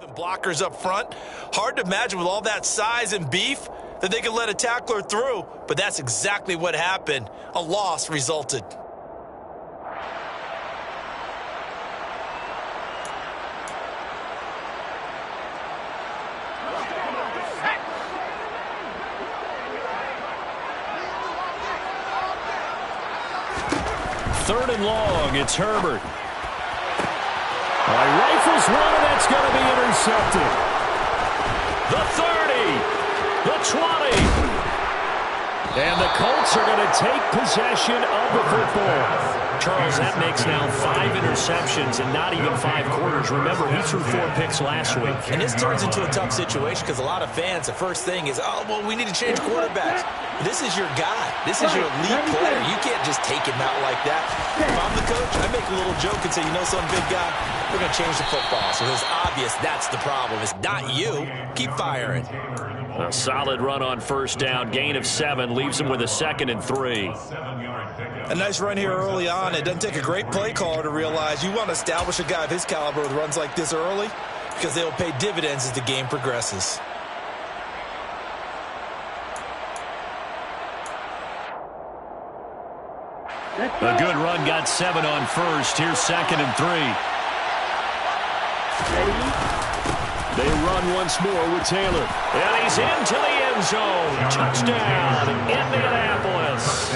Blockers up front. Hard to imagine with all that size and beef that they could let a tackler through, but that's exactly what happened. A loss resulted. Third and long, it's Herbert. Rifles one, and that's going to be intercepted. The 30, the 20. And the Colts are going to take possession of the football. Charles, that makes now 5 interceptions and not even 5 quarters. Remember, he threw 4 picks last week. And this turns into a tough situation because a lot of fans, the first thing is, oh, well, we need to change quarterbacks. This is your guy. This is your elite player. You can't just take him out like that. If I'm the coach, I make a little joke and say, you know some big guy, we're going to change the football. So it's obvious that's the problem. It's not you. Keep firing. A solid run on first down. Gain of 7 leaves him with a 2nd and 3. A nice run here early on. It doesn't take a great play caller to realize you want to establish a guy of his caliber with runs like this early because they'll pay dividends as the game progresses. A good run got 7 on first. Here's 2nd and 3. They run once more with Taylor. And he's into the end zone. Touchdown, Indianapolis.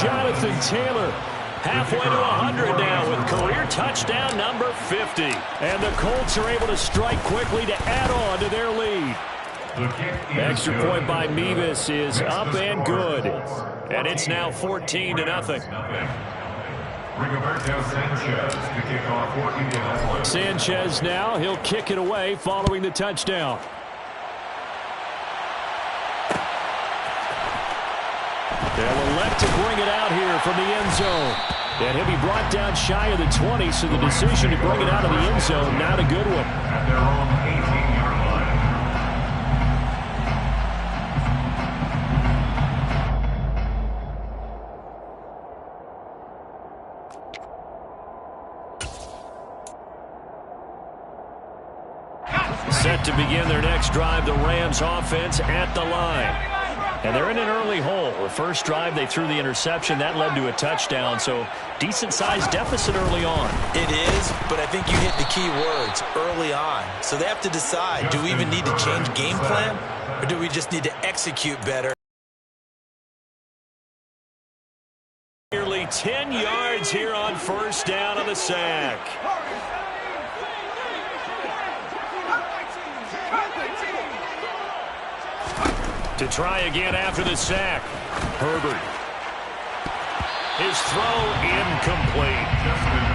Jonathan Taylor halfway to 100 now with career touchdown number 50. And the Colts are able to strike quickly to add on to their lead. Extra point by Mevis is up and good. And it's now 14-0. Sanchez now, he'll kick it away following the touchdown. They'll elect to bring it out here from the end zone. And he'll be brought down shy of the 20, so the decision to bring it out of the end zone, not a good one. At their own 18-yard line. Set to begin their next drive, the Rams offense at the line. And they're in an early hole. The first drive, they threw the interception. That led to a touchdown, so decent-sized deficit early on. It is, but I think you hit the key words, early on. So they have to decide, do we even need to change game plan, or do we just need to execute better? Nearly 10 yards here on first down on the sack. To try again after the sack. Herbert. His throw incomplete.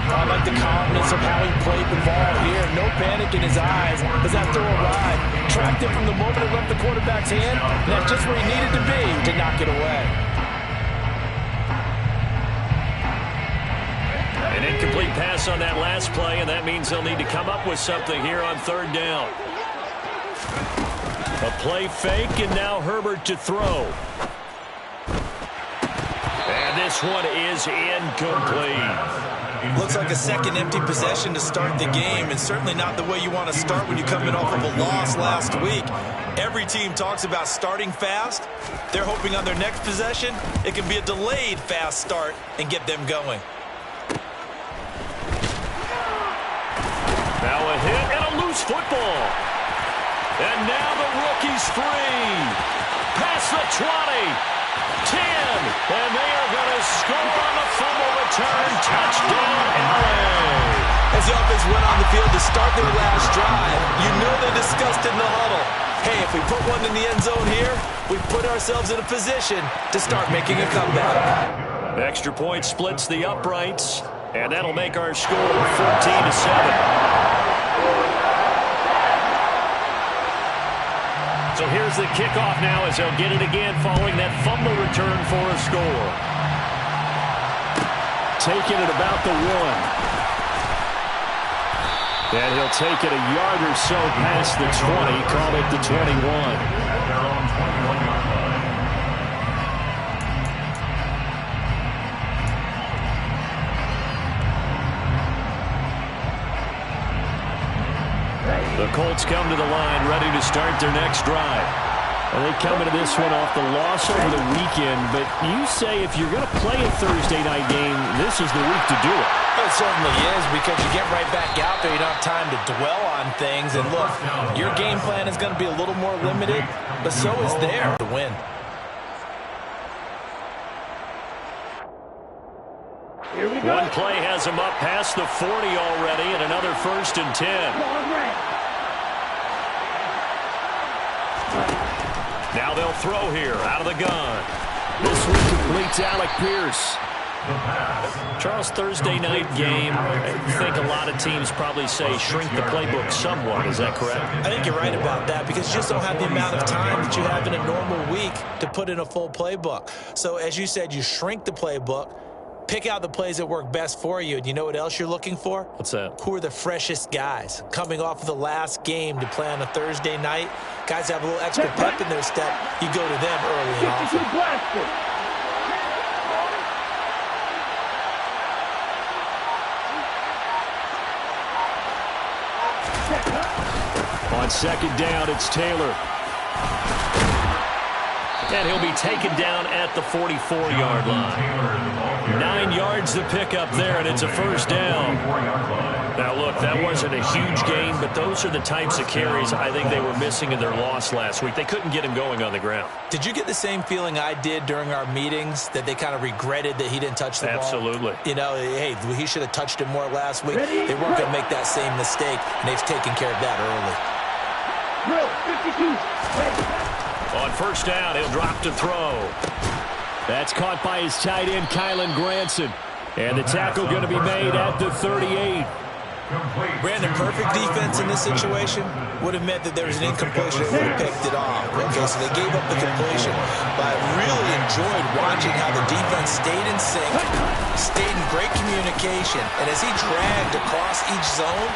I like the calmness of how he played the ball here. No panic in his eyes as that throw arrived. Tracked it from the moment it left the quarterback's hand. And that's just where he needed to be to knock it away. An incomplete pass on that last play, and that means they'll need to come up with something here on third down. A play fake, and now Herbert to throw. And this one is incomplete. Looks like a second empty possession to start the game, and certainly not the way you want to start when you're coming off of a loss last week. Every team talks about starting fast. They're hoping on their next possession, it can be a delayed fast start and get them going. Now a hit and a loose football. And now the rookie's free. Past the 20, 10, and they are going to score on the fumble return. Touchdown, LA. As the offense went on the field to start their last drive, you know they discussed in the huddle. Hey, if we put one in the end zone here, we put ourselves in a position to start making a comeback. Extra point splits the uprights, and that'll make our score 14-7. So here's the kickoff now as they'll get it again following that fumble return for a score. Taking it about the 1. And he'll take it a yard or so past the 20, call it the 21. Their own 21-yard line. The Colts come to the line, ready to start their next drive. And they come into this one off the loss over the weekend, but you say if you're going to play a Thursday night game, this is the week to do it. It certainly is, because you get right back out there. You don't have time to dwell on things. And look, your game plan is going to be a little more limited, but so is theirs to win. One play has him up past the 40 already, and another 1st and 10. Now they'll throw here out of the gun. This one completes Alec Pierce. Charles, Thursday night game, I think a lot of teams probably say shrink the playbook somewhat. Is that correct? I think you're right about that, because you just don't have the amount of time that you have in a normal week to put in a full playbook. So as you said, you shrink the playbook, pick out the plays that work best for you. And you know what else you're looking for? What's that? Who are the freshest guys coming off of the last game to play on a Thursday night? Guys have a little extra pep in their step. You go to them early and often. On 2nd down, it's Taylor. And he'll be taken down at the 44-yard line. 9 yards to pick up there, and it's a 1st down. Now, look, that wasn't a huge gain, but those are the types of carries I think they were missing in their loss last week. They couldn't get him going on the ground. Did you get the same feeling I did during our meetings, that they kind of regretted that he didn't touch the ball? Absolutely. You know, hey, he should have touched it more last week. They weren't going to make that same mistake, and they've taken care of that early. On 1st down, he'll drop to throw. That's caught by his tight end, Kylen Granson. And the tackle going to be made at the 38. Brandon, perfect defense in this situation would have meant that there was an incompletion that would have picked it off. Okay, so they gave up the completion, but I really enjoyed watching how the defense stayed in sync, stayed in great communication, and as he dragged across each zone,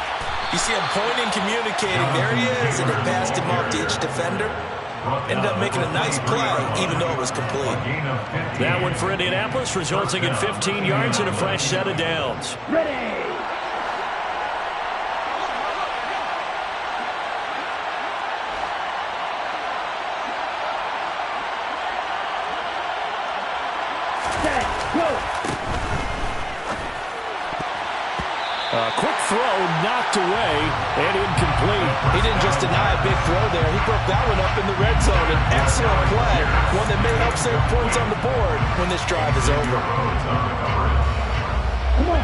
you see him pointing, communicating. There he is, and it passed him off to each defender. Ended up making a nice play, even though it was complete. That one for Indianapolis, resulting in 15 yards and a fresh set of downs. Ready. Set, go. Quick throw, knocked away, and incomplete. He didn't just deny a big throw there. He broke that one up in the red zone. An excellent play, one that may help save points on the board when this drive is over.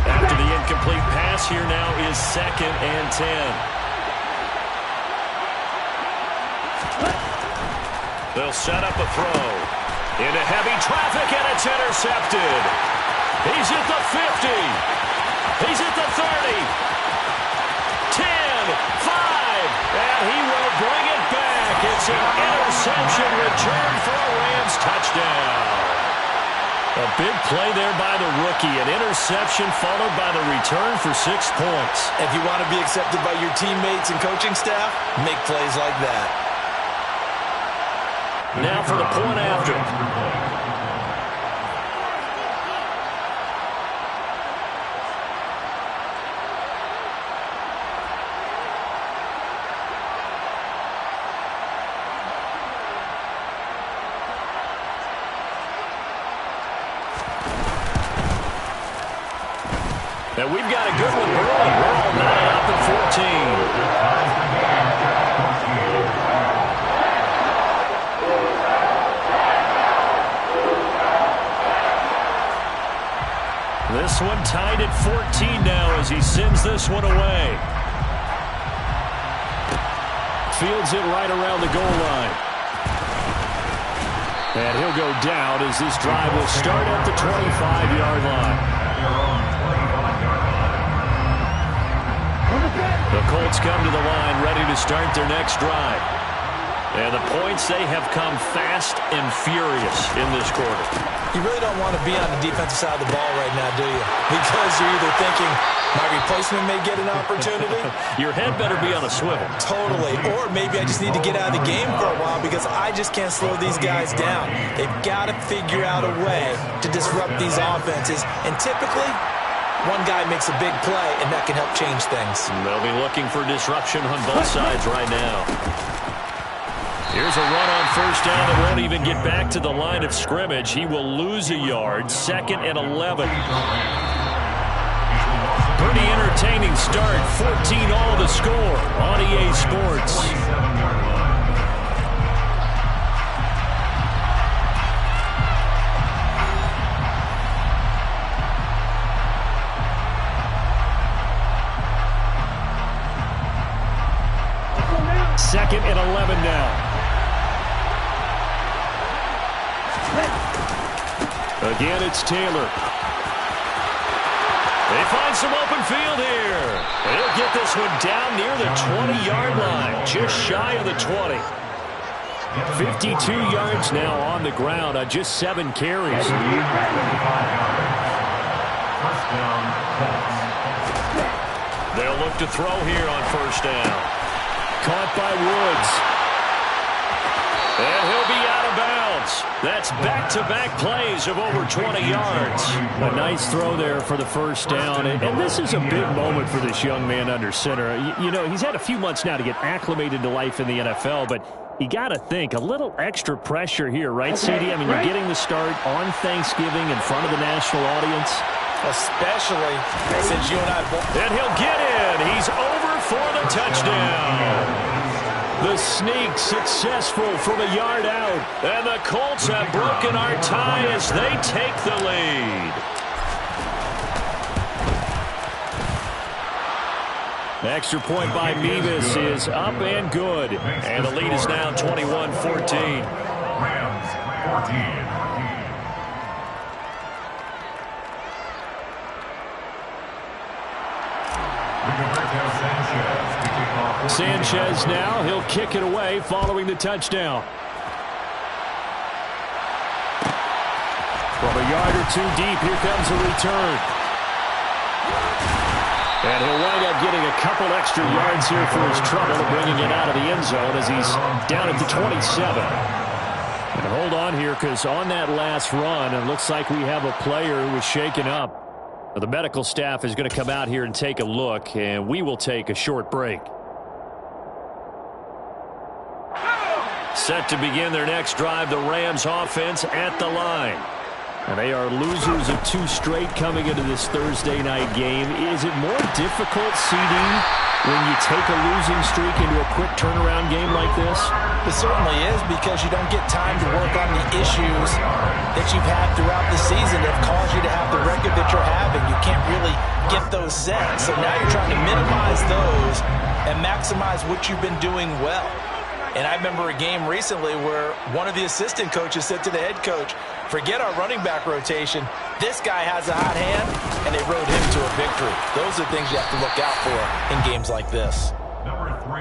After the incomplete pass, here now is 2nd and 10. They'll set up a throw. Into heavy traffic, and it's intercepted. He's at the 50. He's at the 30. 10, 5, and he will bring it back. It's an interception return for a Rams touchdown. A big play there by the rookie. An interception followed by the return for 6 points. If you want to be accepted by your teammates and coaching staff, make plays like that. Now for the point after. And we've got a good one early. We're all knotted up at 14. This one tied at 14 now as he sends this one away. Fields it right around the goal line. And he'll go down as this drive will start at the 25-yard line. The Colts come to the line ready to start their next drive. And the points, they have come fast and furious in this quarter. You really don't want to be on the defensive side of the ball right now, do you? Because you're either thinking, my replacement may get an opportunity. Your head better be on a swivel. Totally. Or maybe I just need to get out of the game for a while because I just can't slow these guys down. They've got to figure out a way to disrupt these offenses. And typically, one guy makes a big play, and that can help change things. They'll be looking for disruption on both sides right now. Here's a run on first down that won't even get back to the line of scrimmage. He will lose a yard. 2nd and 11. Pretty entertaining start. 14 all the score on EA Sports. Second and 11 now. Again, it's Taylor. They find some open field here. He'll get this one down near the 20-yard line, just shy of the 20. 52 yards now on the ground on just 7 carries. They'll look to throw here on first down. Caught by Woods. And he'll be out of bounds. That's back-to-back plays of over 20 yards. A nice throw there for the first down. And this is a big moment for this young man under center. You know, he's had a few months now to get acclimated to life in the NFL, but you got to think, a little extra pressure here, right, CD? I mean, you're getting the start on Thanksgiving in front of the national audience. Especially since you and I both. And he'll get in. He's over for the touchdown. The sneak successful from a yard out. And the Colts have broken our tie as they take the lead. The extra point by Mevis is up and good. And the lead is now 21-14. Rams 14. Sanchez now, he'll kick it away following the touchdown. From a yard or 2 deep, here comes a return. And he'll wind up getting a couple extra yards here for his trouble, bringing it out of the end zone as he's down at the 27. And hold on here, because on that last run, it looks like we have a player who was shaken up. The medical staff is going to come out here and take a look, and we will take a short break. Set to begin their next drive, the Rams offense at the line. And they are losers of 2 straight coming into this Thursday night game. Is it more difficult, CD, when you take a losing streak into a quick turnaround game like this? It certainly is, because you don't get time to work on the issues that you've had throughout the season that have caused you to have the record that you're having. You can't really get those set. So now you're trying to minimize those and maximize what you've been doing well. And I remember a game recently where one of the assistant coaches said to the head coach, forget our running back rotation. This guy has a hot hand, and they rode him to a victory. Those are things you have to look out for in games like this.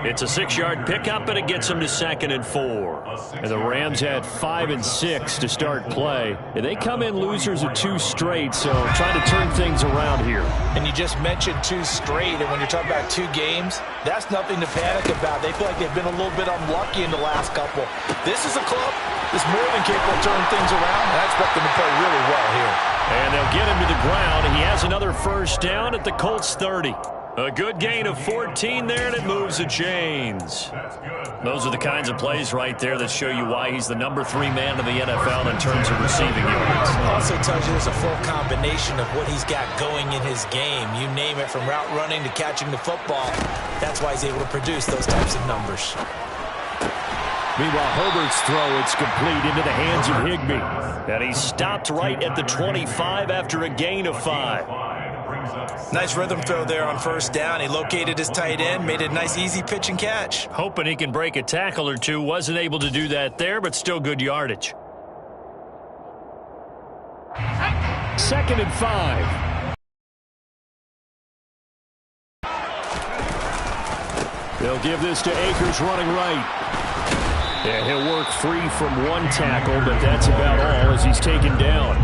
It's a 6-yard pickup, and it gets them to 2nd and 4. And the Rams had 5 and 6 to start play. And they come in losers of 2 straight, so trying to turn things around here. And you just mentioned 2 straight, and when you're talking about 2 games, that's nothing to panic about. They feel like they've been a little bit unlucky in the last couple. This is a club that's more than capable of turning things around, and I expect them to play really well here. And they'll get him to the ground, and he has another first down at the Colts 30. A good gain of 14 there, and it moves the chains. Those are the kinds of plays right there that show you why he's the number 3 man in the NFL in terms of receiving yards. Also tells you there's a full combination of what he's got going in his game. You name it, from route running to catching the football. That's why he's able to produce those types of numbers. Meanwhile, Herbert's throw, it's complete into the hands of Higbee. And he's stopped right at the 25 after a gain of 5. Nice rhythm throw there on first down. He located his tight end, made it a nice easy pitch and catch. Hoping he can break a tackle or 2. Wasn't able to do that there, but still good yardage. 2nd and 5. They'll give this to Akers running right. And he'll work free from 1 tackle, but that's about all as he's taken down.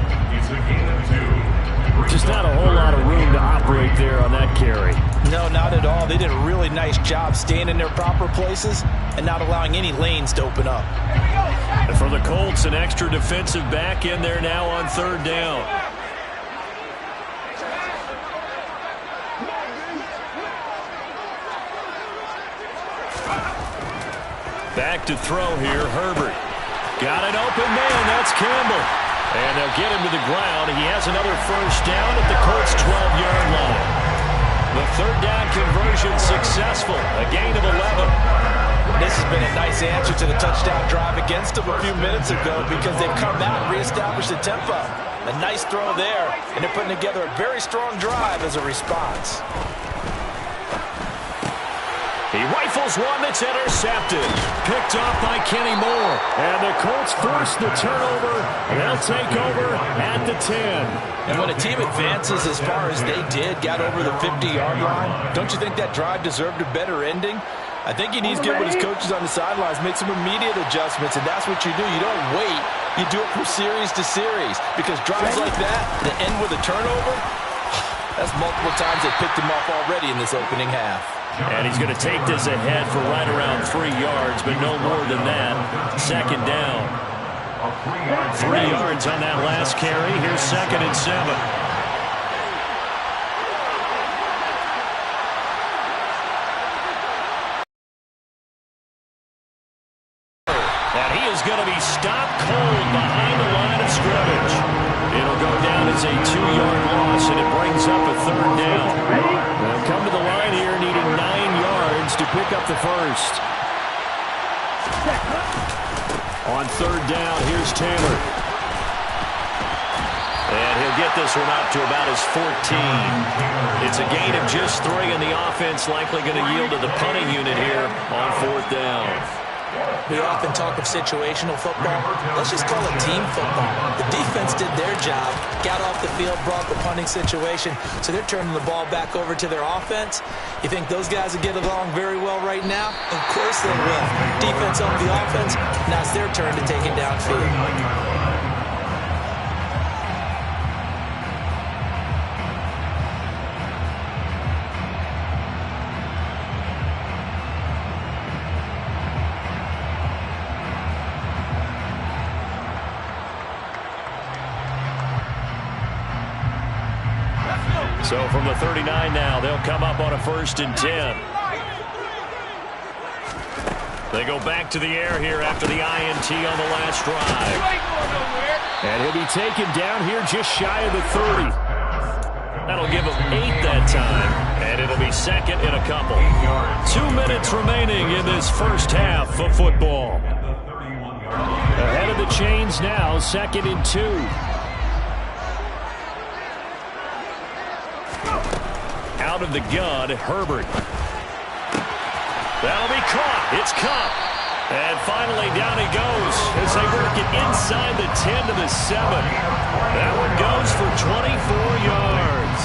Just not a whole lot of room to operate there on that carry. No, not at all. They did a really nice job staying in their proper places and not allowing any lanes to open up. And for the Colts, an extra defensive back in there now on 3rd down. Back to throw here, Herbert. Got an open man, that's Campbell. And they'll get him to the ground. He has another first down at the Colts' 12-yard line. The third down conversion successful, a gain of 11. This has been a nice answer to the touchdown drive against them a few minutes ago because they've come out and reestablished the tempo. A nice throw there, and they're putting together a very strong drive as a response. He rifles one that's intercepted. Picked off by Kenny Moore. And the Colts force the turnover. They'll take over at the 10. And when a team advances as far as they did, got over the 50-yard line, don't you think that drive deserved a better ending? I think he needs to get with his coaches on the sidelines, make some immediate adjustments, and that's what you do. You don't wait. You do it from series to series because drives like that that end with a turnover, that's multiple times they picked him off already in this opening half. And he's going to take this ahead for right around 3 yards, but no more than that. Second down. 3 yards on that last carry. Here's 2nd and 7. And he is going to be stopped cold behind the line of scrimmage. It'll go down as a 2-yard loss, and it brings up a 3rd down. They'll come to the line here needing 9 yards to pick up the first. On 3rd down, here's Taylor. And he'll get this one up to about his 14. It's a gain of just 3, and the offense likely going to yield to the punting unit here on 4th down. We often talk of situational football. Let's just call it team football. The defense did their job, got off the field, brought the punting situation, so they're turning the ball back over to their offense. You think those guys will get along very well right now? Of course they will. Defense on the offense, now it's their turn to take it downfield. So from the 39 now, they'll come up on a 1st and 10. They go back to the air here after the INT on the last drive. And he'll be taken down here just shy of the 30. That'll give him 8 that time. And it'll be 2nd in a couple. 2 minutes remaining in this first half of football. Ahead of the chains now, 2nd and 2. Out of the gun, Herbert. That'll be caught. It's caught. And finally down he goes as they work it inside the 10 to the 7. That one goes for 24 yards.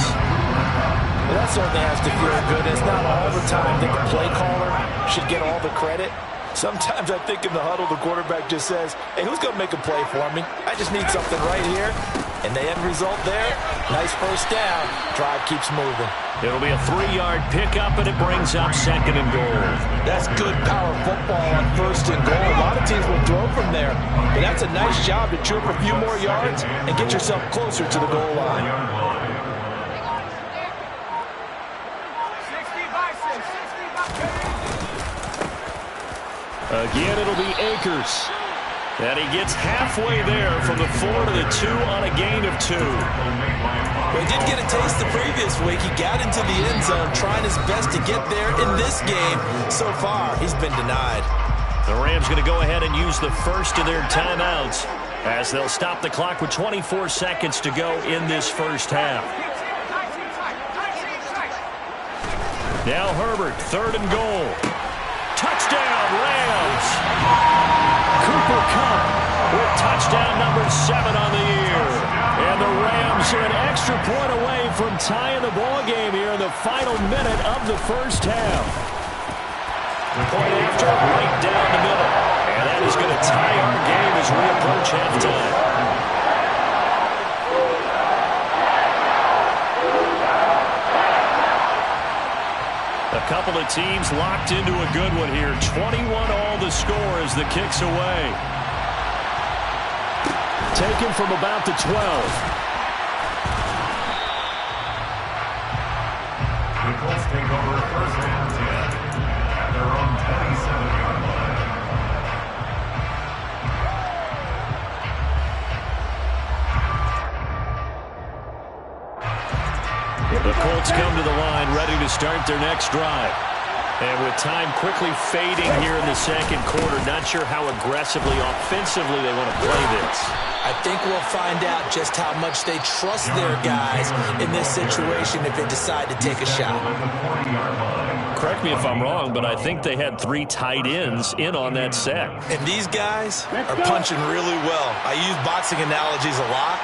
Well, that certainly has to feel good. It's not all the time that the play caller should get all the credit. Sometimes I think in the huddle, the quarterback just says, hey, who's going to make a play for me? I just need something right here. And the end result there, nice first down. Drive keeps moving. It'll be a 3-yard pickup, and it brings up 2nd and goal. That's good power football on 1st and goal. A lot of teams will throw from there. But that's a nice job to chew up a few more yards and get yourself closer to the goal line. Again, it'll be Akers. And he gets halfway there from the 4 to the 2 on a gain of 2. Well, he did get a taste the previous week. He got into the end zone trying his best to get there in this game. So far, he's been denied. The Rams going to go ahead and use the first of their timeouts as they'll stop the clock with 24 seconds to go in this first half. Now Herbert, 3rd and goal. Touchdown, Rams! Cooper Kupp with touchdown number 7 on the year. And the Rams are an extra point away from tying the ball game here in the final minute of the first half. Point after, right down the middle. And that is going to tie our game as we approach halftime. A couple of teams locked into a good one here. 21 all the score as the kick's away. Taken from about the 12. The Colts take over 1st and 10 at their own 27-yard line. backs come to the line, ready to start their next drive. And with time quickly fading here in the second quarter, not sure how aggressively, offensively they want to play this. I think we'll find out just how much they trust their guys in this situation if they decide to take a shot. Correct me if I'm wrong, but I think they had 3 tight ends in on that set. And these guys are punching really well. I use boxing analogies a lot.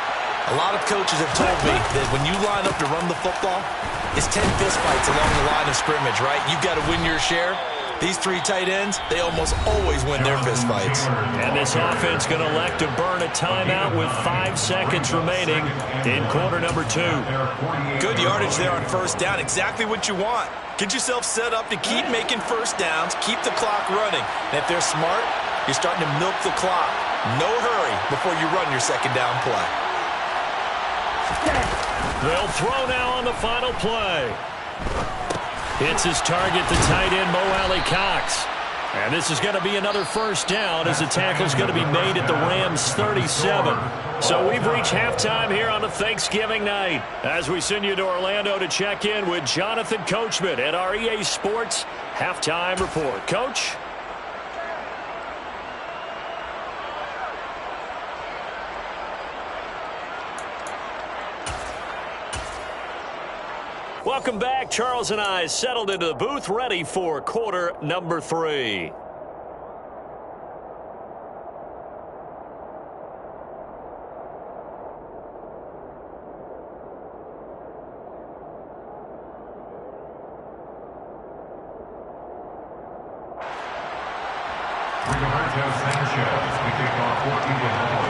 A lot of coaches have told me that when you line up to run the football, it's 10 fistfights along the line of scrimmage, right? You've got to win your share. These 3 tight ends, they almost always win their fistfights. And this offense going to elect to burn a timeout with 5 seconds remaining in quarter number 2. Good yardage there on first down. Exactly what you want. Get yourself set up to keep making first downs, keep the clock running. And if they're smart, you're starting to milk the clock. No hurry before you run your second down play. They'll throw now on the final play. Hits his target, the tight end, Mo Alley-Cox. And this is going to be another first down as the tackle is going to be made at the Rams' 37. So we've reached halftime here on a Thanksgiving night as we send you to Orlando to check in with Jonathan Coachman at our EA Sports Halftime Report. Coach? Welcome back. Charles and I settled into the booth, ready for quarter number 3.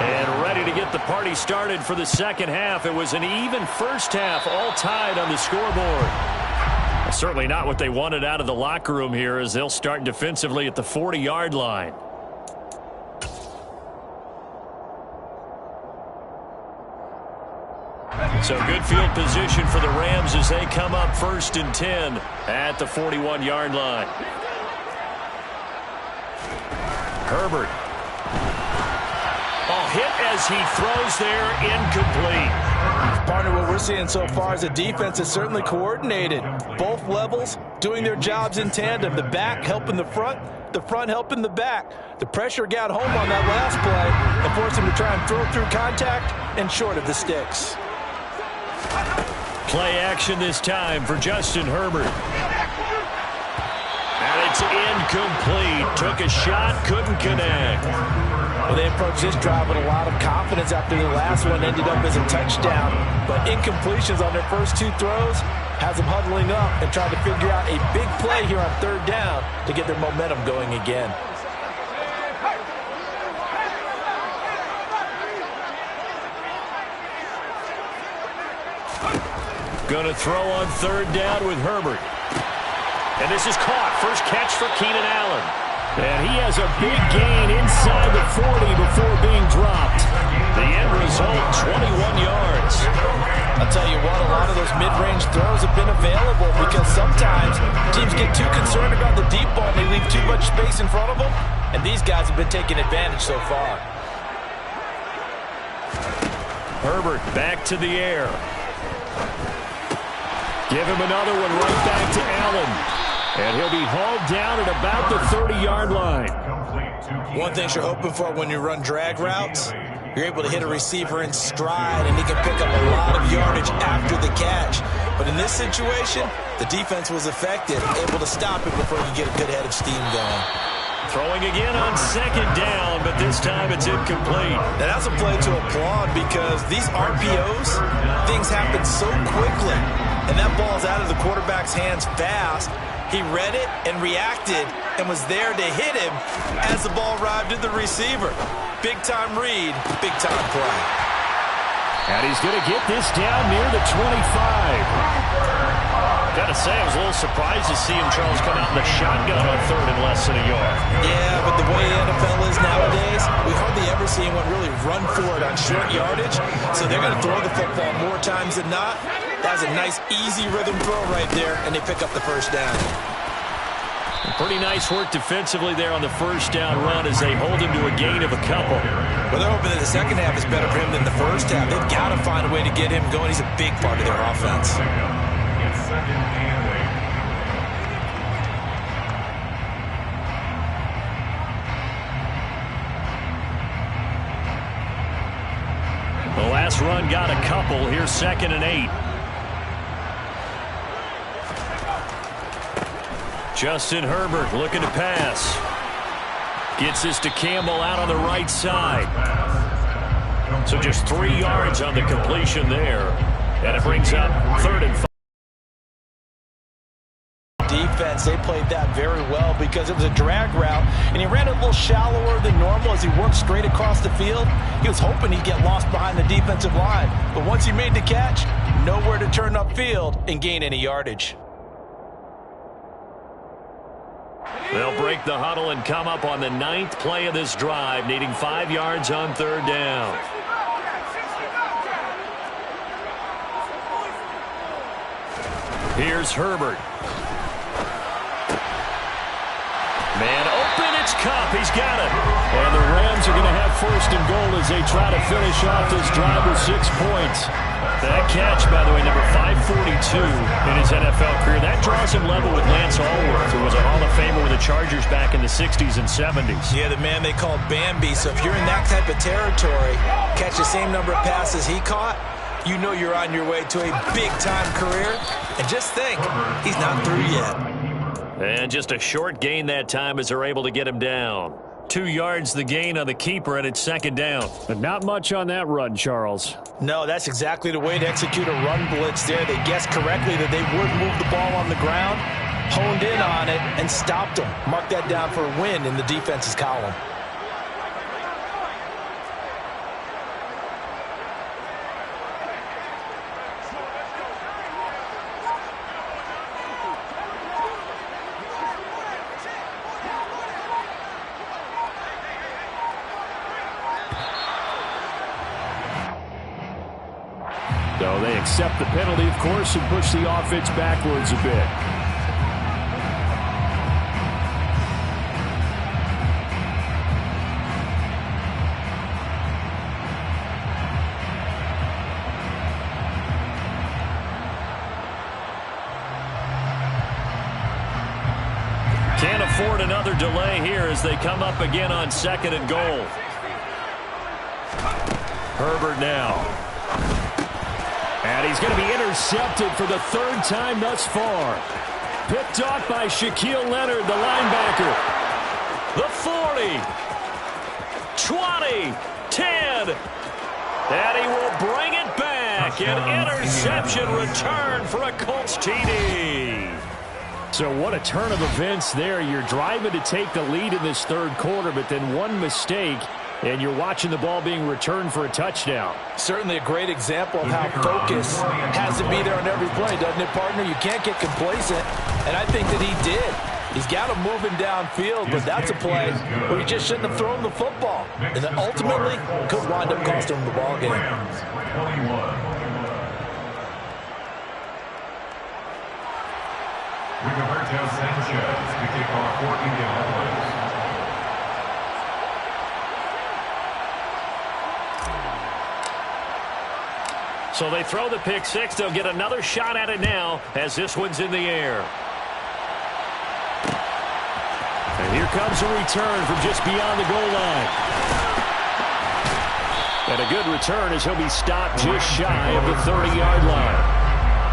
And ready to get the party started for the second half. It was an even first half, all tied on the scoreboard. Certainly not what they wanted out of the locker room here as they'll start defensively at the 40-yard line. So good field position for the Rams as they come up 1st and 10 at the 41-yard line. Herbert. Hit as he throws there, incomplete. Partner, what we're seeing so far is the defense is certainly coordinated. Both levels doing their jobs in tandem. The back helping the front helping the back. The pressure got home on that last play and forced him to try and throw through contact and short of the sticks. Play action this time for Justin Herbert. And it's incomplete. Took a shot, couldn't connect. Well, they approached this drive with a lot of confidence after the last one ended up as a touchdown. But incompletions on their first 2 throws has them huddling up and trying to figure out a big play here on 3rd down to get their momentum going again. Going to throw on 3rd down with Herbert. And this is caught. First catch for Keenan Allen. And he has a big gain inside the 40 before being dropped. The end result, 21 yards. I'll tell you what, a lot of those mid-range throws have been available because sometimes teams get too concerned about the deep ball and they leave too much space in front of them. And these guys have been taking advantage so far. Herbert back to the air. Give him another one right back to Allen. And he'll be hauled down at about the 30-yard line. One thing you're hoping for when you run drag routes, you're able to hit a receiver in stride, and he can pick up a lot of yardage after the catch. But in this situation, the defense was effective, able to stop it before you get a good head of steam going. Throwing again on 2nd down, but this time it's incomplete. Now that's a play to applaud because these RPOs, things happen so quickly, and that ball's out of the quarterback's hands fast. He read it and reacted and was there to hit him as the ball arrived at the receiver. Big-time read, big-time play. And he's going to get this down near the 25. Got to say, I was a little surprised to see him, Charles, come out in the shotgun on 3rd and less than a yard. Yeah, but the way the NFL is nowadays, we hardly ever see anyone really run for it on short yardage. So they're going to throw the football more times than not. That was a nice, easy rhythm throw right there, and they pick up the first down. Pretty nice work defensively there on the first down run as they hold him to a gain of a couple. Well, they're hoping that the second half is better for him than the first half. They've got to find a way to get him going. He's a big part of their offense. Second and 8. The last run got a couple. Here's 2nd and 8. Justin Herbert looking to pass. Gets this to Campbell out on the right side. So just 3 yards on the completion there. And it brings up 3rd and 5. Defense, they played that very well because it was a drag route, and he ran it a little shallower than normal as he worked straight across the field. He was hoping he'd get lost behind the defensive line, but once he made the catch, nowhere to turn upfield and gain any yardage. They'll break the huddle and come up on the 9th play of this drive, needing 5 yards on 3rd down. Here's Herbert. Man open, it's Cup. He's got it. And the Rams are going to have 1st and goal as they try to finish off this drive with 6 points. That catch, by the way, number 542 in his NFL career. That draws him level with Lance Allworth, who was a Hall of Famer with the Chargers back in the 60s and 70s. Yeah, the man they called Bambi. So if you're in that type of territory, catch the same number of passes he caught, you know you're on your way to a big-time career. And just think, he's not through yet. And just a short gain that time as they're able to get him down. 2 yards the gain on the keeper, and it's 2nd down. But not much on that run, Charles. No, that's exactly the way to execute a run blitz there. They guessed correctly that they would move the ball on the ground, honed in on it, and stopped them. Mark that down for a win in the defense's column. So they accept the penalty, of course, and push the offense backwards a bit. Can't afford another delay here as they come up again on 2nd and goal. Herbert now. And he's going to be intercepted for the 3rd time thus far. Picked off by Shaquille Leonard, the linebacker. The 40, 20, 10. And he will bring it back. An interception return for a Colts TD. So what a turn of events there. You're driving to take the lead in this 3rd quarter, but then one mistake, and you're watching the ball being returned for a touchdown. Certainly a great example of how focus has to be there on every play, doesn't it, partner? You can't get complacent, and I think that he did. He's got him moving downfield, but that's a play where he just shouldn't have thrown the football. And then ultimately could wind up costing him the ball game. Rigoberto Sanchez to kick off for Indianapolis. So they throw the pick 6. They'll get another shot at it now as this one's in the air. And here comes a return from just beyond the goal line. And a good return as he'll be stopped just shy of the 30-yard line.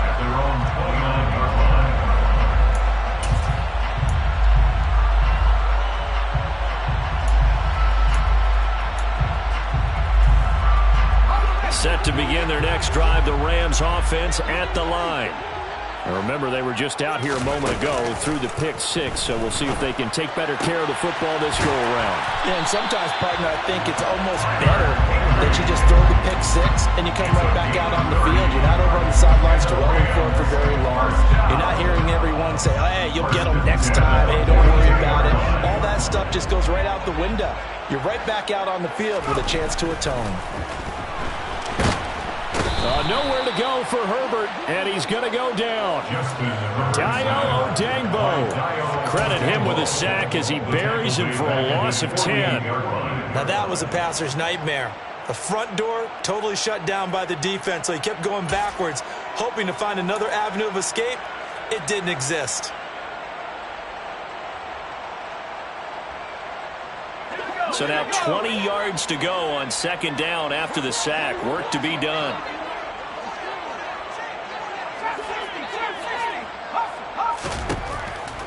At their own 29-yard line. Set to begin their next drive, the Rams offense at the line. Now remember, they were just out here a moment ago through the pick 6, so we'll see if they can take better care of the football this go-around. Yeah, and sometimes, partner, I think it's almost better that you just throw the pick 6 and you come right back out on the field. You're not over on the sidelines dwelling for it for very long. You're not hearing everyone say, oh, hey, you'll get them next time. Hey, don't worry about it. All that stuff just goes right out the window. You're right back out on the field with a chance to atone. Nowhere to go for Herbert, and he's going to go down. Dayo Odangbo. Credit him with a sack as he buries him for a loss of 10. Now that was a passer's nightmare. The front door totally shut down by the defense, so he kept going backwards, hoping to find another avenue of escape. It didn't exist. So now 20 yards to go on second down after the sack. Work to be done.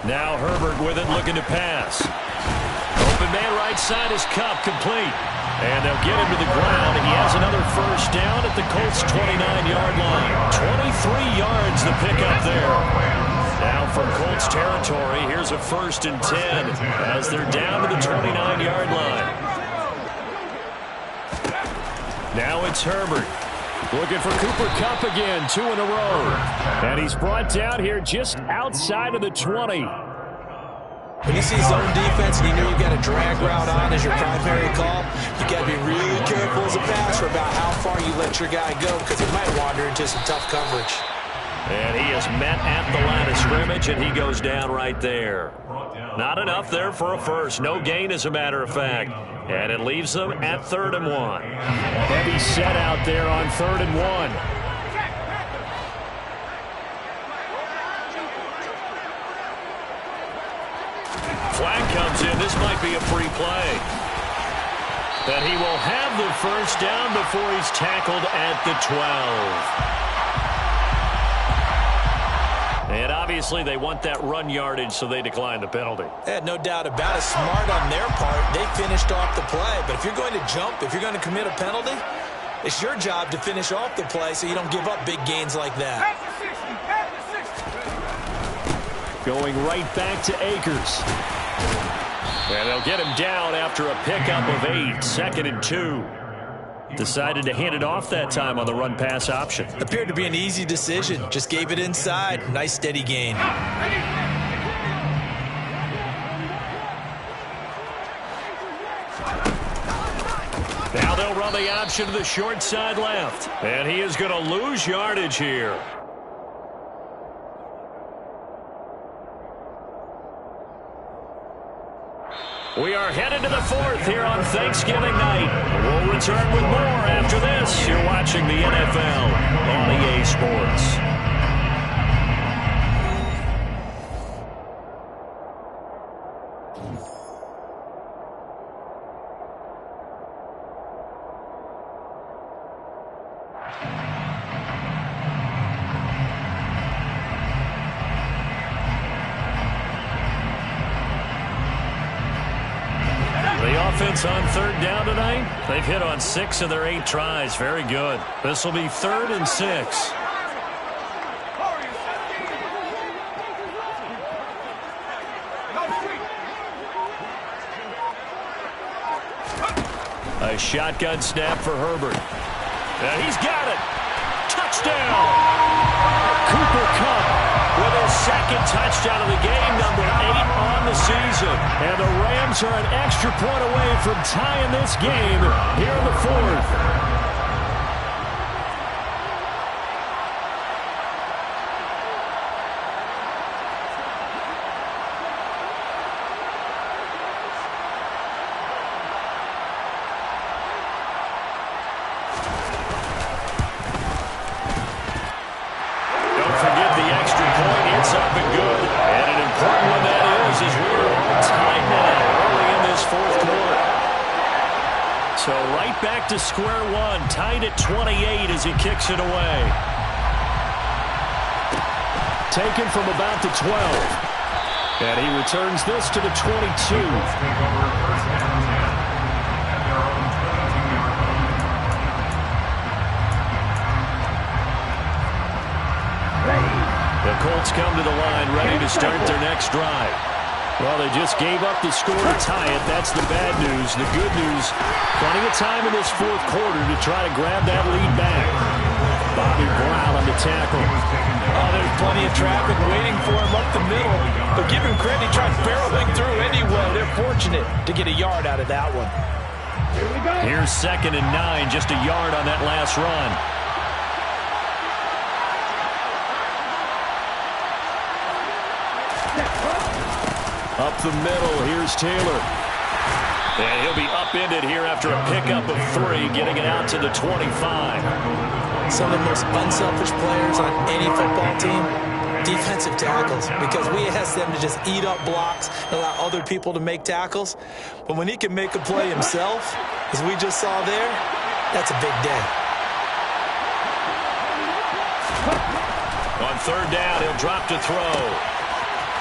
Now Herbert with it, looking to pass. Open man right side is Cup, complete. And they'll get him to the ground. He has another first down at the Colts' 29-yard line. 23 yards the pickup there. Now from Colts territory, here's a 1st and 10 as they're down to the 29-yard line. Now it's Herbert. Looking for Cooper Kupp again, 2 in a row. And he's brought down here just outside of the 20. When you see zone defense and you know you've got a drag route on as your primary call, you got to be really careful as a passer about how far you let your guy go because he might wander into some tough coverage. And he is met at the line of scrimmage, and he goes down right there. Not enough there for a first. No gain, as a matter of fact. And it leaves them at 3rd and 1. Heavy set out there on 3rd and 1. Flag comes in. This might be a free play. That he will have the first down before he's tackled at the 12. And obviously they want that run yardage, so they decline the penalty. No doubt about it. Smart on their part. They finished off the play. But if you're going to jump, if you're going to commit a penalty, it's your job to finish off the play so you don't give up big gains like that. Going right back to Akers. And they'll get him down after a pickup of 8. 2nd and 2. Decided to hand it off that time on the run-pass option. Appeared to be an easy decision. Just gave it inside. Nice steady gain. Now they'll run the option to the short side left. And he is going to lose yardage here. We are headed to the 4th here on Thanksgiving night. We'll return with more after this. You're watching the NFL on EA Sports. Offense on 3rd down tonight. They've hit on 6 of their 8 tries. Very good. This will be 3rd and 6. A shotgun snap for Herbert. And he's got it. Touchdown. Cooper Kupp with his 2nd touchdown of the game, number 8 on the season. And the Rams are an extra point away from tying this game here in the 4th. To square one, tied at 28 as he kicks it away. Taken from about the 12. And he returns this to the 22. The Colts come to the line, ready to start their next drive. Well, they just gave up the score to tie it. That's the bad news. The good news, plenty of time in this 4th quarter to try to grab that lead back. Bobby Brown on the tackle. Oh, there's plenty of traffic waiting for him up the middle. But give him credit, he tried barreling through anyway. They're fortunate to get a yard out of that one. Here's 2nd and 9, just a yard on that last run. Up the middle, here's Taylor. And he'll be upended here after a pickup of 3, getting it out to the 25. some of the most unselfish players on any football team? Defensive tackles, because we ask them to just eat up blocks and allow other people to make tackles. But when he can make a play himself, as we just saw there, that's a big day. On third down, he'll drop to throw.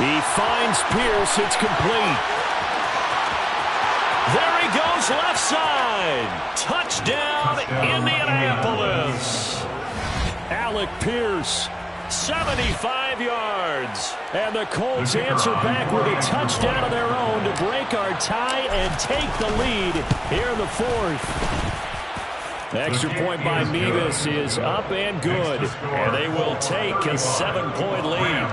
He finds Pierce. It's complete. There he goes, left side. Touchdown, Indianapolis. Alec Pierce, 75 yards. And the Colts answer back with a touchdown of their own to break our tie and take the lead here in the fourth. The extra point by Mevis is up and good. And they will take a 7-point lead.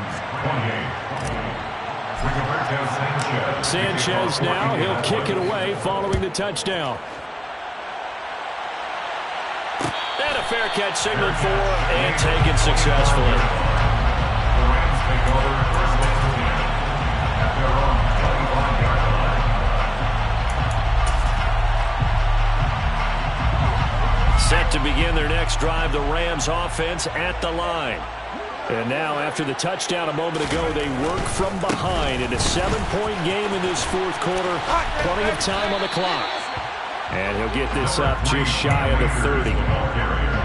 Sanchez now, he'll kick it away following the touchdown. And a fair catch signaled for and taken successfully. Set to begin their next drive, the Rams offense at the line. And now, after the touchdown a moment ago, they work from behind in a 7-point game in this fourth quarter. Plenty of time on the clock. And he'll get this up just shy of the 30.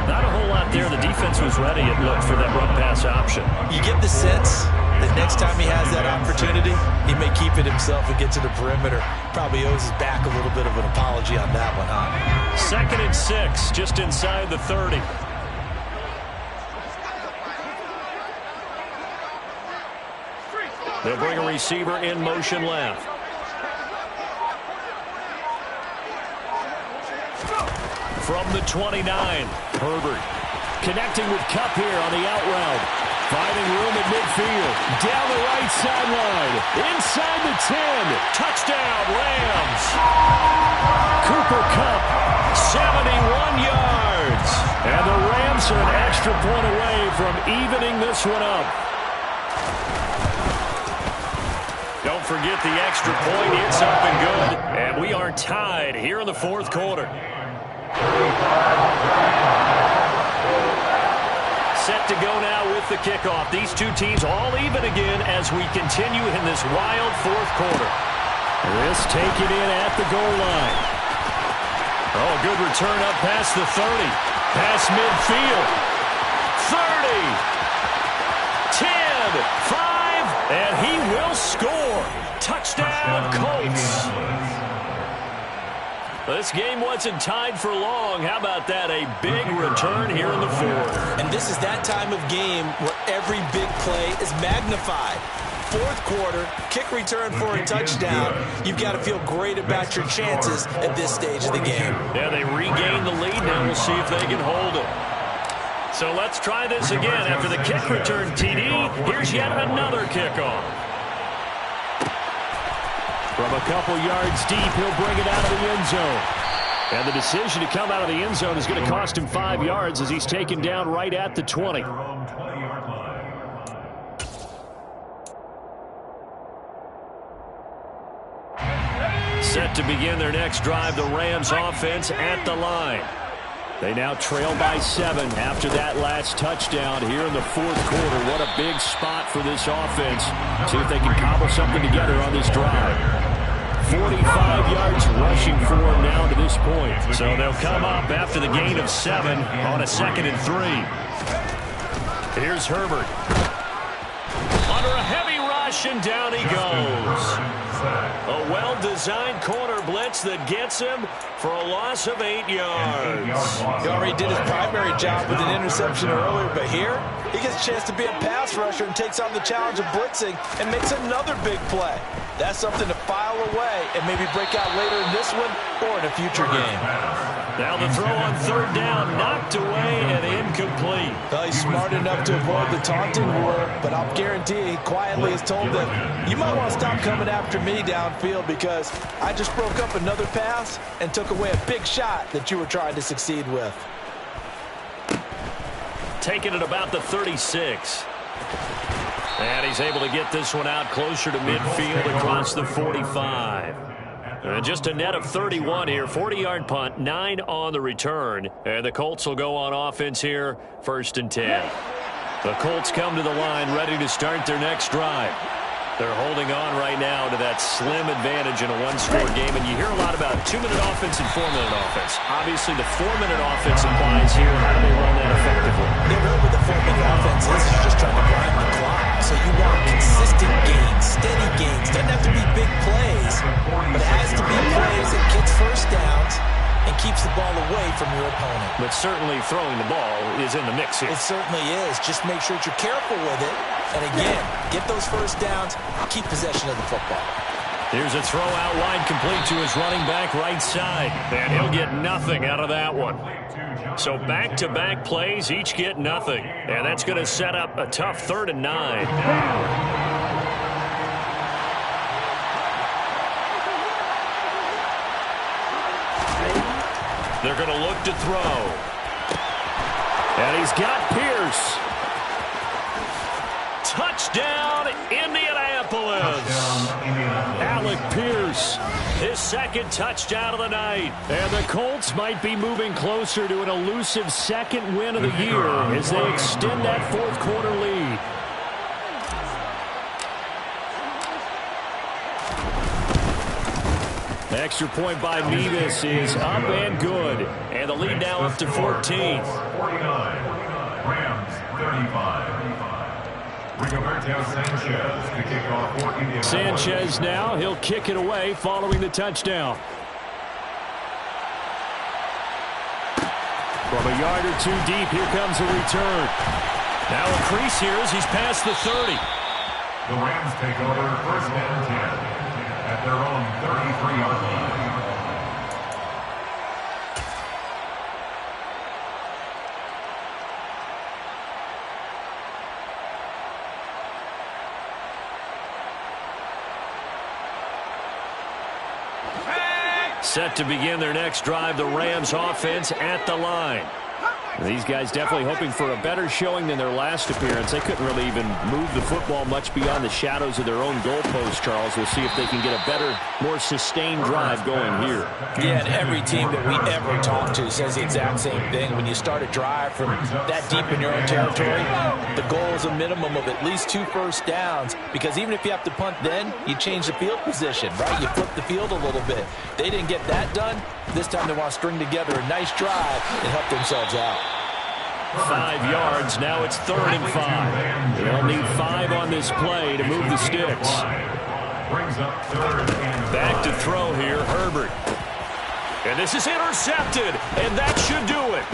Not a whole lot there. The defense was ready, it looked, for that run-pass option. You get the sense that next time he has that opportunity, he may keep it himself and get to the perimeter. Probably owes his back a little bit of an apology on that one, huh? 2nd and 6, just inside the 30. They'll bring a receiver in motion left. From the 29, Herbert connecting with Kupp here on the out route. Finding room at midfield. Down the right sideline. Inside the 10. Touchdown, Rams. Cooper Kupp, 71 yards. And the Rams are an extra point away from evening this one up. Don't forget the extra point. It's up and good. And we are tied here in the fourth quarter. Set to go now with the kickoff. These two teams all even again as we continue in this wild fourth quarter. This taken in at the goal line. Oh, good return up past the 30. Past midfield. 30. 10. 5. And he will score. Touchdown, Colts. This game wasn't tied for long. How about that? A big return here in the fourth. And this is that time of game where every big play is magnified. Fourth quarter, kick return for a touchdown. You've got to feel great about your chances at this stage of the game. Yeah, they regain the lead. Now we'll see if they can hold it. So let's try this again. After the kick return TD, here's yet another kickoff. From a couple yards deep, he'll bring it out of the end zone. And the decision to come out of the end zone is going to cost him 5 yards as he's taken down right at the 20. Set to begin their next drive, the Rams offense at the line. They now trail by 7 after that last touchdown here in the fourth quarter. What a big spot for this offense. See if they can cobble something together on this drive. 45 yards rushing for them now to this point. So they'll come up after the gain of 7 on a 2nd and 3. Here's Herbert. Under a heavy rush, and down he goes. A well-designed corner blitz that gets him for a loss of 8 yards. He already did his primary job with an interception earlier, but here he gets a chance to be a pass rusher and takes on the challenge of blitzing and makes another big play. That's something to file away and maybe break out later in this one or in a future game. Now the throw on third down, knocked away and incomplete. Well, he's smart enough to avoid the taunting rule, but I'll guarantee he quietly has told them, you might want to stop coming after me downfield because I just broke up another pass and took away a big shot that you were trying to succeed with. Taking it about the 36. And he's able to get this one out closer to midfield across the 45. Just a net of 31 here. 40-yard punt, 9 on the return. And the Colts will go on offense here, 1st and 10. The Colts come to the line ready to start their next drive. They're holding on right now to that slim advantage in a one-score game. And you hear a lot about 2-minute offense and 4-minute offense. Obviously, the 4-minute offense applies here. How do they run that effectively? Yeah, really what the 4-minute offense is just trying to grind the clock. So you want consistent gains, steady gains. Doesn't have to be big plays, but it has to be plays that gets first downs and keeps the ball away from your opponent. But certainly throwing the ball is in the mix here. It certainly is. Just make sure that you're careful with it. And again, get those first downs, keep possession of the football. Here's a throw out wide, complete to his running back right side. And he'll get nothing out of that one. So back-to-back plays, each get nothing. And that's going to set up a tough 3rd and 9. They're going to look to throw. And he's got Pierce. Touchdown, Indianapolis. Alec Pierce, his 2nd touchdown of the night. And the Colts might be moving closer to an elusive 2nd win of the year as they extend that 4th quarter lead. Extra point by Nevis is up and good. And the lead now up to 14. 49, Rams 35. Sanchez to kick off for Indianapolis. Sanchez now, he'll kick it away following the touchdown. From a yard or 2 deep, here comes a return. Now a crease here as he's past the 30. The Rams take over 1st and 10 at their own 33-yard line. Set to begin their next drive, the Rams offense at the line. These guys definitely hoping for a better showing than their last appearance. They couldn't really even move the football much beyond the shadows of their own goalpost, Charles. We'll see if they can get a better, more sustained drive going here. Yeah, and every team that we ever talk to says the exact same thing. When you start a drive from that deep in your own territory, the goal is a minimum of at least 2 first downs, because even if you have to punt then, you change the field position, right? You flip the field a little bit. They didn't get that done. This time they want to string together a nice drive and help themselves out. 5 yards. Now it's 3rd and 5. They'll need 5 on this play to move the sticks. Back to throw here, Herbert. And this is intercepted, and that should do it.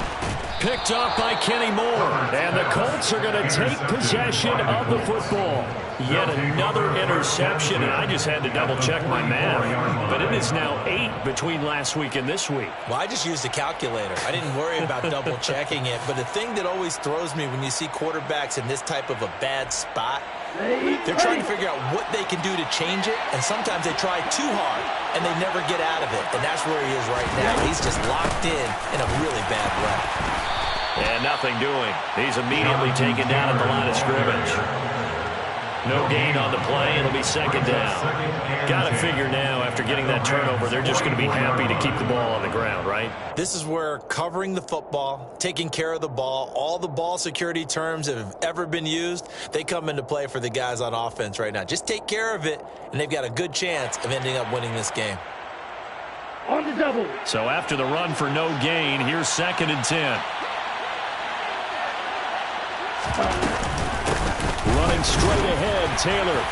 Picked off by Kenny Moore. And the Colts are going to take possession of the football. Yet another interception, and I just had to double-check my math. But it is now 8 between last week and this week. Well, I just used a calculator. I didn't worry about double-checking it. But the thing that always throws me when you see quarterbacks in this type of a bad spot, they're trying to figure out what they can do to change it, and sometimes they try too hard, and they never get out of it. And that's where he is right now. He's just locked in a really bad way. And nothing doing. He's immediately taken down at the line of scrimmage. No gain on the play. It'll be 2nd down. Got to figure now, after getting that turnover, they're just going to be happy to keep the ball on the ground, right? This is where covering the football, taking care of the ball, all the ball security terms that have ever been used, they come into play for the guys on offense right now. Just take care of it, and they've got a good chance of ending up winning this game. On the double. So after the run for no gain, here's 2nd and 10. Running straight ahead, Taylor.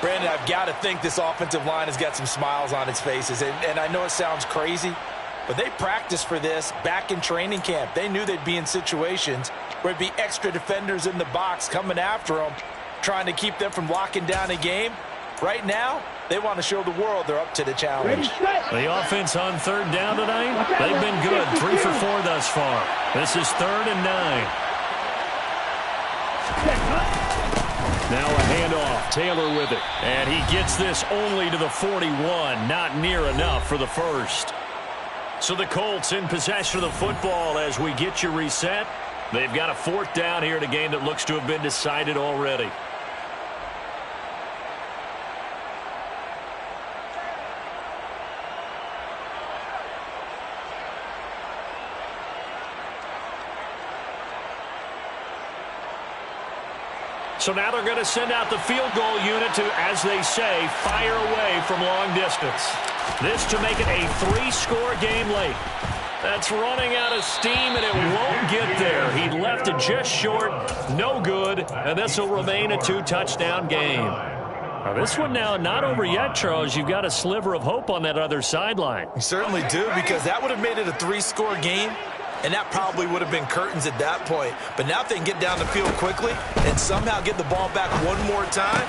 Brandon, I've got to think this offensive line has got some smiles on its faces. And I know it sounds crazy, but they practiced for this back in training camp. They knew they'd be in situations where it'd be extra defenders in the box coming after them, trying to keep them from locking down a game. Right now, they want to show the world they're up to the challenge. The offense on 3rd down tonight, they've been good. 3 for 4 thus far. This is 3rd and 9. Now a handoff. Taylor with it. And he gets this only to the 41. Not near enough for the first. So the Colts in possession of the football as we get you reset. They've got a 4th down here in a game that looks to have been decided already. So now they're going to send out the field goal unit to, as they say, fire away from long distance. This to make it a 3-score game late. That's running out of steam, and it won't get there. He left it just short, no good, and this will remain a 2-touchdown game. Now this one now not over yet, Charles. You've got a sliver of hope on that other sideline. You certainly do, because that would have made it a 3-score game, and that probably would have been curtains at that point. But now if they can get down the field quickly and somehow get the ball back one more time,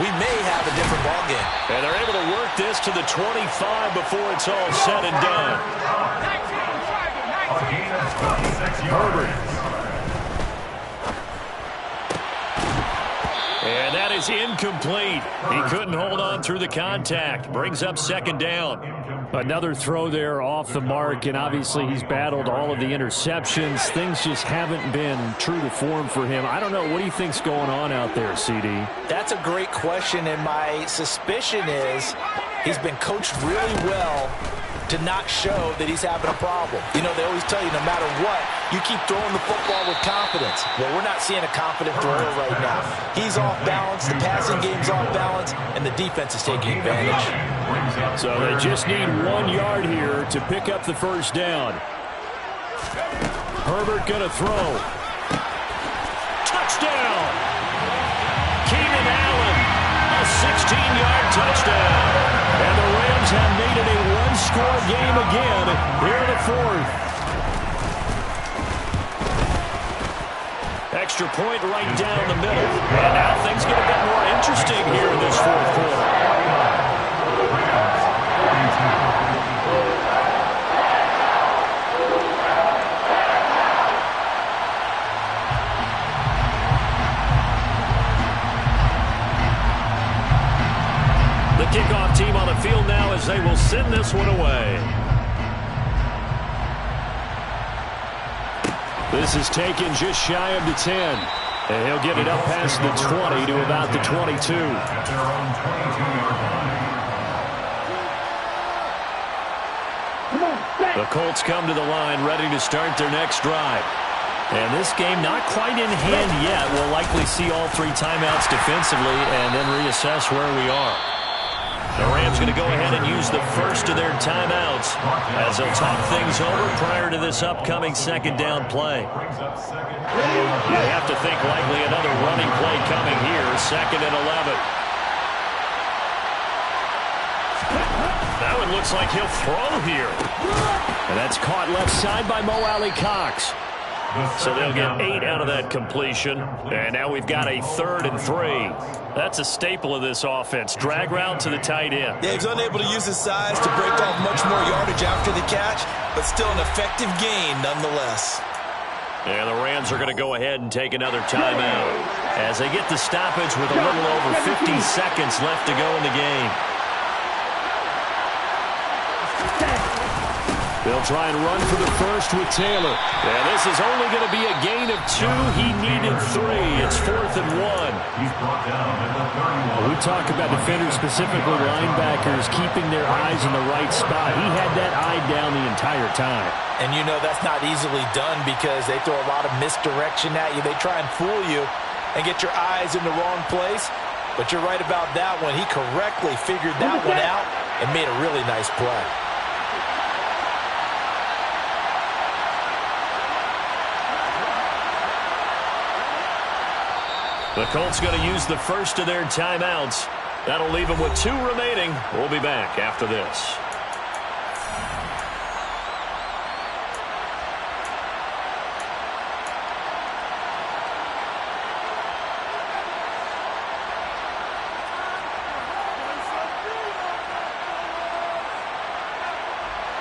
we may have a different ball game. And they're able to work this to the 25 before it's all said and done. Herbert. And that is incomplete. He couldn't hold on through the contact. Brings up second down. Another throw there off the mark, and obviously he's battled all of the interceptions. Things just haven't been true to form for him. I don't know. What do you think's going on out there, CD? That's a great question, and my suspicion is he's been coached really well to not show that he's having a problem. You know, they always tell you no matter what, you keep throwing the football with confidence. Well, we're not seeing a confident thrower right now. He's off balance, the passing game's off balance, and the defense is taking advantage. So they just need 1 yard here to pick up the first down. Herbert gonna throw. Touchdown! Keenan Allen, a 16-yard touchdown. And the Rams have made it a 1-score game again here in the 4th. Extra point right down the middle. And now things get a bit more interesting here in this 4th quarter. The kickoff team on the field now as they will send this one away. This is taken just shy of the 10. And he'll get it up past the 20 to about the 22. At their own 22-yard line. The Colts come to the line ready to start their next drive. And this game not quite in hand yet. We'll likely see all 3 timeouts defensively and then reassess where we are. The Rams going to go ahead and use the first of their timeouts as they'll talk things over prior to this upcoming second down play. You have to think likely another running play coming here, 2nd and 11. Now it looks like he'll throw here. And that's caught left side by Mo Alley Cox. So they'll get 8 out of that completion. And now we've got a 3rd and 3. That's a staple of this offense. Drag route to the tight end. Yeah, he's unable to use his size to break off much more yardage after the catch, but still an effective gain nonetheless. And the Rams are going to go ahead and take another timeout as they get the stoppage with a little over 50 seconds left to go in the game. They'll try and run for the first with Taylor. Yeah, this is only going to be a gain of 2. He needed 3. It's 4th and 1. He's brought down at the 31. We talk about defenders, specifically linebackers, keeping their eyes in the right spot. He had that eye down the entire time. And you know that's not easily done because they throw a lot of misdirection at you. They try and fool you and get your eyes in the wrong place. But you're right about that one. He correctly figured that one out and made a really nice play. The Colts going to use the first of their timeouts. That'll leave them with 2 remaining. We'll be back after this.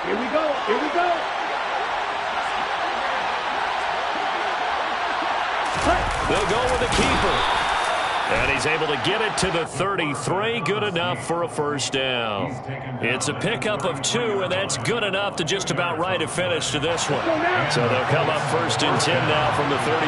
Here we go. Here we go. They'll go with the keeper. And he's able to get it to the 33. Good enough for a first down. It's a pickup of 2, and that's good enough to just about write a finish to this one. So they'll come up 1st and 10 now from the 33.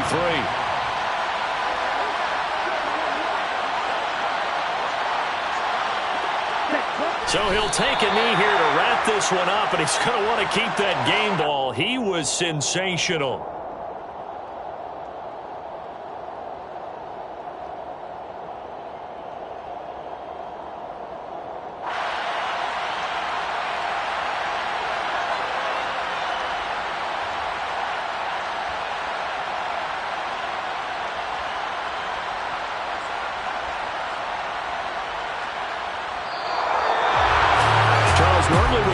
So he'll take a knee here to wrap this one up, and he's going to want to keep that game ball. He was sensational.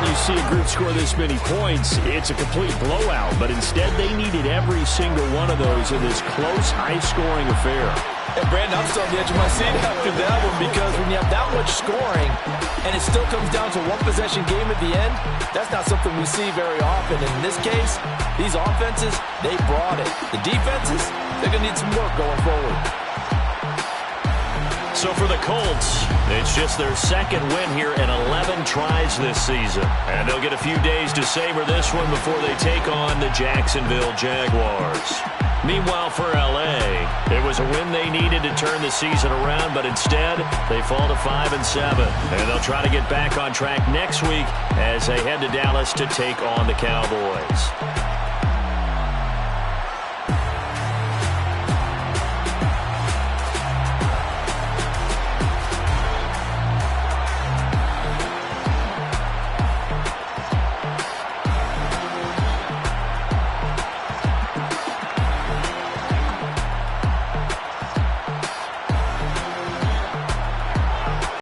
you see a group score this many points, it's a complete blowout. But instead, they needed every single one of those in this close, high-scoring affair. And Brandon, I'm still on the edge of my seat after that one, because when you have that much scoring and it still comes down to one possession game at the end, that's not something we see very often. And in this case, these offenses, they brought it. The defenses, they're going to need some work going forward. So for the Colts, it's just their second win here in 11 tries this season. And they'll get a few days to savor this one before they take on the Jacksonville Jaguars. Meanwhile, for L.A., it was a win they needed to turn the season around, but instead, they fall to 5-7. And they'll try to get back on track next week as they head to Dallas to take on the Cowboys.